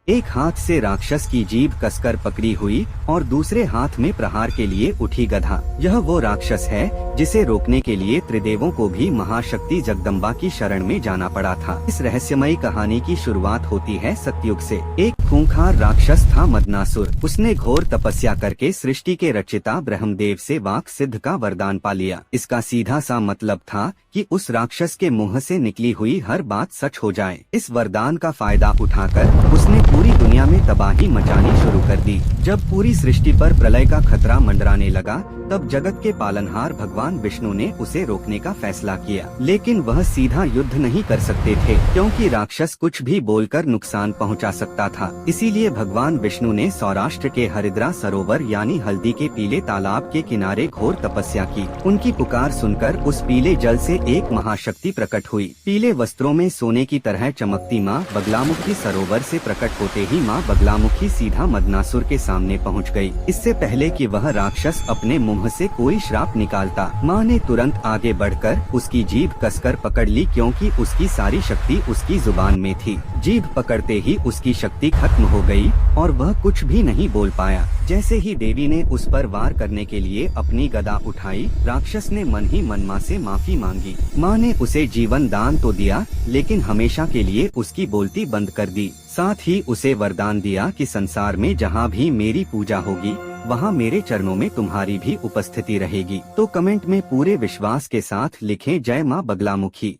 एक हाथ से राक्षस की जीभ कसकर पकड़ी हुई और दूसरे हाथ में प्रहार के लिए उठी गदा। यह वो राक्षस है जिसे रोकने के लिए त्रिदेवों को भी महाशक्ति जगदम्बा की शरण में जाना पड़ा था। इस रहस्यमयी कहानी की शुरुआत होती है सतयुग से। एक खूंखार राक्षस था मदनासुर। उसने घोर तपस्या करके सृष्टि के रचिता ब्रह्मदेव से वाक सिद्ध का वरदान पा लिया। इसका सीधा सा मतलब था कि उस राक्षस के मुंह से निकली हुई हर बात सच हो जाए। इस वरदान का फायदा उठाकर उसने पूरी दुनिया में तबाही मचानी शुरू कर दी। जब पूरी सृष्टि पर प्रलय का खतरा मंडराने लगा, तब जगत के पालनहार भगवान विष्णु ने उसे रोकने का फैसला किया। लेकिन वह सीधा युद्ध नहीं कर सकते थे, क्योंकि राक्षस कुछ भी बोलकर नुकसान पहुंचा सकता था। इसीलिए भगवान विष्णु ने सौराष्ट्र के हरिद्रा सरोवर यानी हल्दी के पीले तालाब के किनारे घोर तपस्या की। उनकी पुकार सुनकर उस पीले जल से एक महाशक्ति प्रकट हुई। पीले वस्त्रों में सोने की तरह चमकती माँ बगलामुखी सरोवर से प्रकट होते ही माँ बगलामुखी सीधा मदनासुर के सामने पहुँच गयी। इससे पहले कि वह राक्षस अपने मुंह से कोई श्राप निकालता, माँ ने तुरंत आगे बढ़कर उसकी जीभ कसकर पकड़ ली, क्योंकि उसकी सारी शक्ति उसकी जुबान में थी। जीभ पकड़ते ही उसकी शक्ति खत्म हो गई और वह कुछ भी नहीं बोल पाया। जैसे ही देवी ने उस पर वार करने के लिए अपनी गदा उठाई, राक्षस ने मन ही मन माँ से माफी मांगी। माँ ने उसे जीवन दान तो दिया, लेकिन हमेशा के लिए उसकी बोलती बंद कर दी। साथ ही उसे वरदान दिया कि संसार में जहाँ भी मेरी पूजा होगी, वहाँ मेरे चरणों में तुम्हारी भी उपस्थिति रहेगी। तो कमेंट में पूरे विश्वास के साथ लिखें जय माँ बगलामुखी।